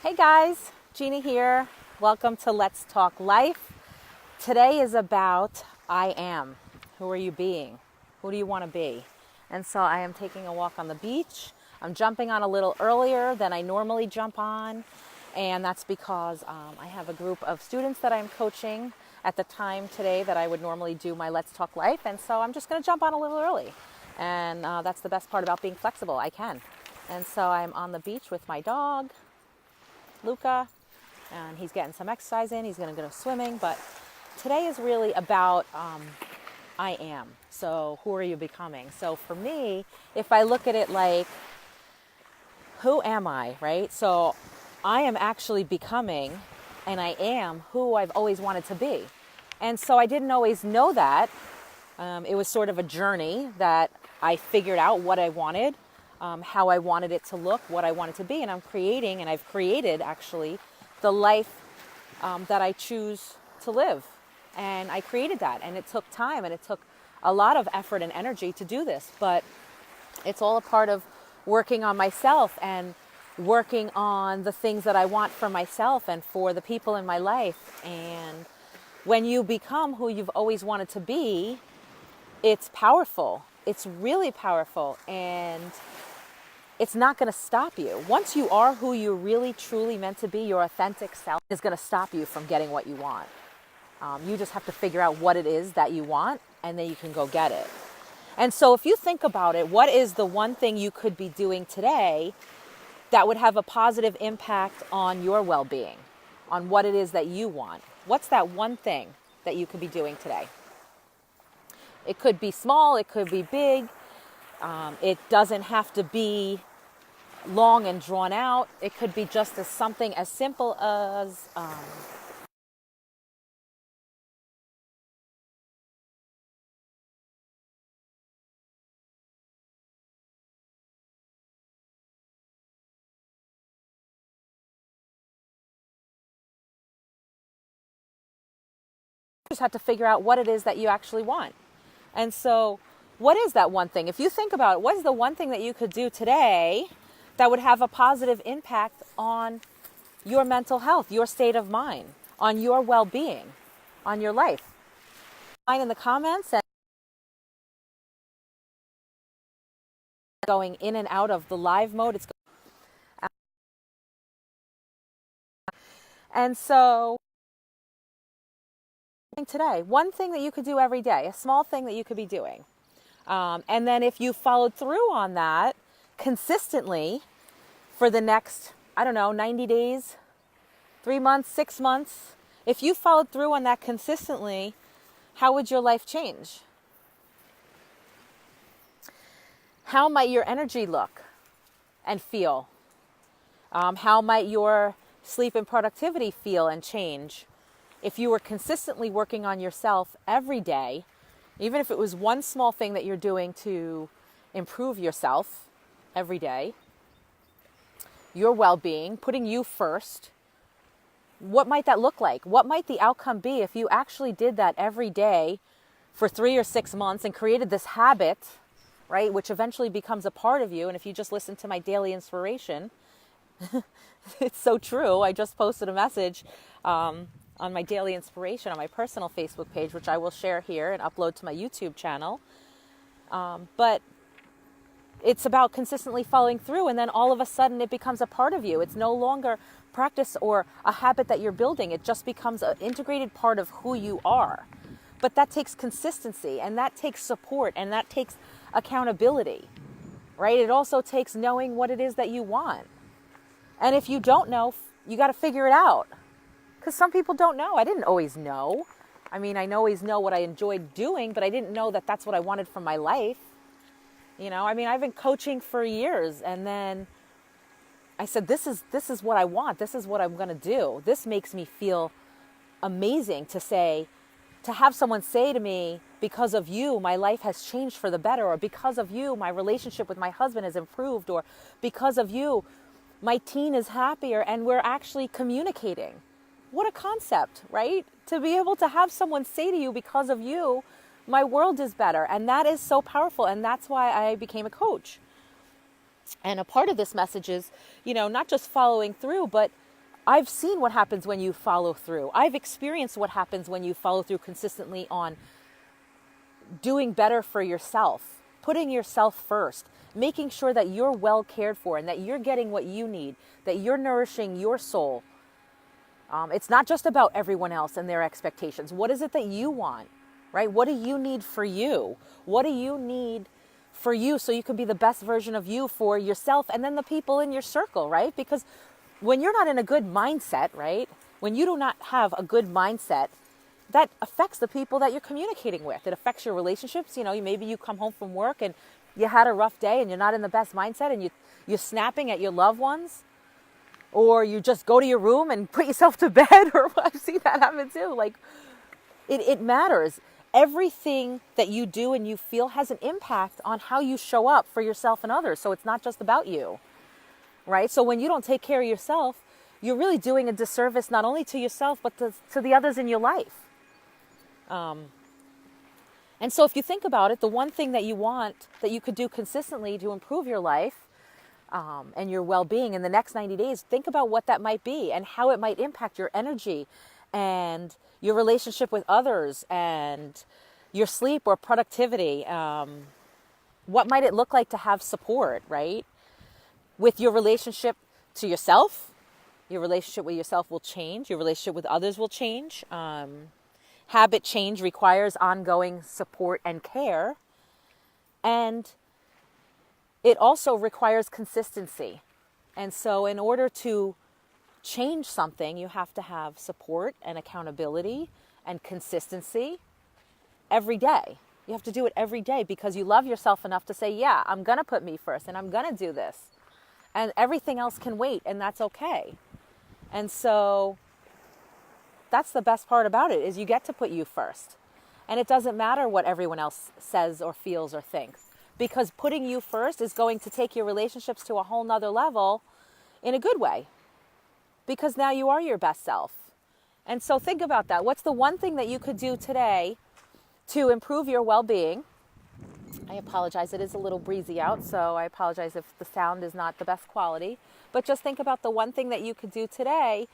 Hey guys, Jeannie here. Welcome to Let's Talk Life. Today is about I am. Who are you being? Who do you want to be? And so I am taking a walk on the beach. I'm jumping on a little earlier than I normally jump on. And that's because I have a group of students that I'm coaching at the time today that I would normally do my Let's Talk Life. And so I'm just going to jump on a little early. And that's the best part about being flexible. I can. And so I'm on the beach with my dog, Luca, and he's getting some exercise in. He's going to go swimming, but today is really about I am. So who are you becoming? So for me, if I look at it like, who am I, right? So I am actually becoming, and I am who I've always wanted to be. And so I didn't always know that. It was sort of a journey that I figured out what I wanted, how I wanted it to look, what I wanted to be. And I'm creating, and I've created actually, the life that I choose to live. And I created that. And it took time, and it took a lot of effort and energy to do this. But it's all a part of working on myself and working on the things that I want for myself and for the people in my life. And when you become who you've always wanted to be, it's powerful. It's really powerful. And it's not going to stop you. Once you are who you're really truly meant to be, your authentic self is going to stop you from getting what you want. You just have to figure out what it is that you want, and then you can go get it. And so if you think about it, what is the one thing you could be doing today that would have a positive impact on your well-being, on what it is that you want? What's that one thing that you could be doing today? It could be small, it could be big. It doesn't have to be long and drawn out. It could be just as something as simple as just have to figure out what it is that you actually want. And so what is that one thing? If you think about it, what is the one thing that you could do today that would have a positive impact on your mental health, your state of mind, on your well-being, on your life? Find in the comments, and going in and out of the live mode. And so today, one thing that you could do every day, a small thing that you could be doing. And then if you followed through on that consistently for the next, 90 days, 3 months, 6 months, if you followed through on that consistently, how would your life change? How might your energy look and feel? How might your sleep and productivity feel and change? If you were consistently working on yourself every day, even if it was one small thing that you're doing to improve yourself every day, your well-being, putting you first, what might that look like? What might the outcome be if you actually did that every day for 3 or 6 months and created this habit, right, which eventually becomes a part of you? And if you just listen to my daily inspiration, it's so true. I just posted a message on my daily inspiration on my personal Facebook page, which I will share here and upload to my YouTube channel. But it's about consistently following through, and then all of a sudden it becomes a part of you. It's no longer practice or a habit that you're building. It just becomes an integrated part of who you are. But that takes consistency, and that takes support, and that takes accountability, right? It also takes knowing what it is that you want. And if you don't know, you got to figure it out. Because some people don't know. I didn't always know. I always know what I enjoyed doing, but I didn't know that that's what I wanted from my life. I've been coaching for years, and then I said, this is what I want. This is what I'm going to do. This makes me feel amazing to have someone say to me, because of you, my life has changed for the better, or because of you, my relationship with my husband has improved, or because of you, my teen is happier, and we're actually communicating. What a concept, right? To be able to have someone say to you, because of you, my world is better. And that is so powerful. And that's why I became a coach. And a part of this message is, not just following through, but I've seen what happens when you follow through. I've experienced what happens when you follow through consistently on doing better for yourself, putting yourself first, making sure that you're well cared for and that you're getting what you need, that you're nourishing your soul. It's not just about everyone else and their expectations. What is it that you want, right? What do you need for you? What do you need for you so you can be the best version of you for yourself and then the people in your circle, right? Because when you're not in a good mindset, right? When you do not have a good mindset, that affects the people that you're communicating with. It affects your relationships. You know, maybe you come home from work and you had a rough day and you're not in the best mindset and you're snapping at your loved ones. Or you just go to your room and put yourself to bed, or I've seen that happen too. Like, it matters. Everything that you do and you feel has an impact on how you show up for yourself and others. So it's not just about you, right? So when you don't take care of yourself, you're really doing a disservice not only to yourself, but to the others in your life. And so if you think about it, the one thing that you want, that you could do consistently to improve your life, and your well-being in the next 90 days, think about what that might be and how it might impact your energy and your relationship with others and your sleep or productivity. What might it look like to have support, right? With your relationship to yourself, your relationship with yourself will change. Your relationship with others will change. Habit change requires ongoing support and care. And it also requires consistency. And so in order to change something, you have to have support and accountability and consistency every day. You have to do it every day because you love yourself enough to say, yeah, I'm going to put me first and I'm going to do this. And everything else can wait, and that's okay. And so that's the best part about it, is you get to put you first. And it doesn't matter what everyone else says or feels or thinks. Because putting you first is going to take your relationships to a whole nother level in a good way. Because now you are your best self. And so think about that. What's the one thing that you could do today to improve your well-being? I apologize, it is a little breezy out, so I apologize if the sound is not the best quality. But just think about the one thing that you could do today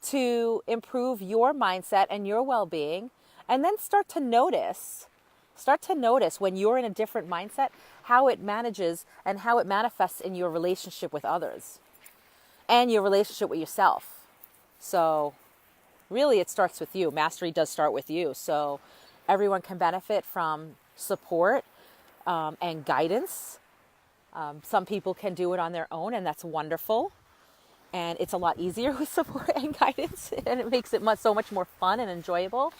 to improve your mindset and your well-being, and then start to notice when you're in a different mindset, how it manages and how it manifests in your relationship with others and your relationship with yourself. So really it starts with you. Mastery does start with you. So everyone can benefit from support and guidance. Some people can do it on their own, and that's wonderful. And it's a lot easier with support and guidance, and it makes it so much more fun and enjoyable.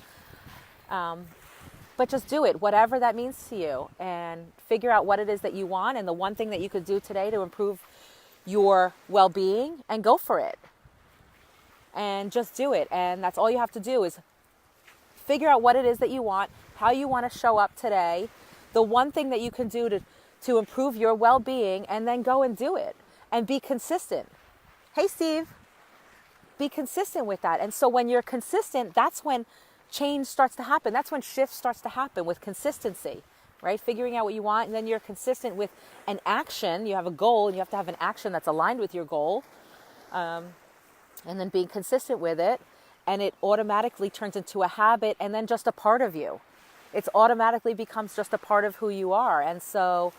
But just do it, whatever that means to you, and figure out what it is that you want and the one thing that you could do today to improve your well-being, and go for it. And just do it. And that's all you have to do, is figure out what it is that you want, how you want to show up today, the one thing that you can do to improve your well-being, and then go and do it and be consistent. Hey, Steve, be consistent with that. And so when you're consistent, that's when change starts to happen. That's when shift starts to happen, with consistency, right? Figuring out what you want, and then you're consistent with an action. You have a goal, and you have to have an action that's aligned with your goal. And then being consistent with it, and it automatically turns into a habit and then just a part of you. It automatically becomes just a part of who you are. And so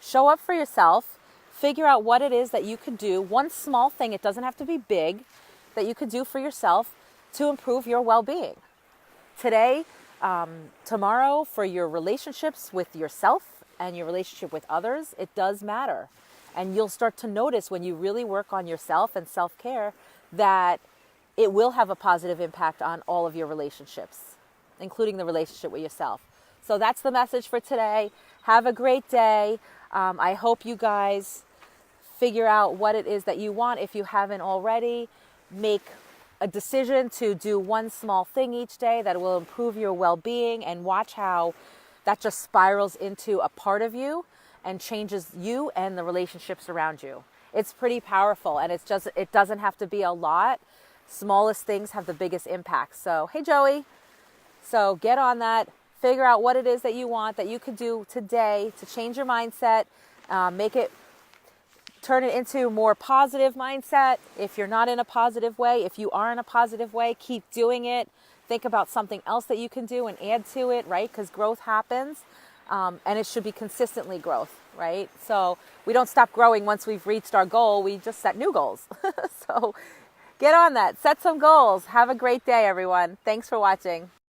show up for yourself, figure out what it is that you could do, one small thing, it doesn't have to be big, that you could do for yourself to improve your well-being. Today, tomorrow, for your relationships with yourself and your relationship with others, it does matter. And you'll start to notice, when you really work on yourself and self-care, that it will have a positive impact on all of your relationships, including the relationship with yourself. So that's the message for today. Have a great day. I hope you guys figure out what it is that you want. If you haven't already, make a decision to do one small thing each day that will improve your well-being, and watch how that just spirals into a part of you and changes you and the relationships around you. It's pretty powerful, and it doesn't have to be a lot. Smallest things have the biggest impact. So, hey, Joey. So get on that. Figure out what it is that you want, that you could do today to change your mindset, make it turn it into a more positive mindset. If you're not in a positive way, if you are in a positive way, keep doing it. Think about something else that you can do and add to it, right? Because growth happens, and it should be consistently growth, right? So we don't stop growing once we've reached our goal. We just set new goals. So get on that. Set some goals. Have a great day, everyone. Thanks for watching.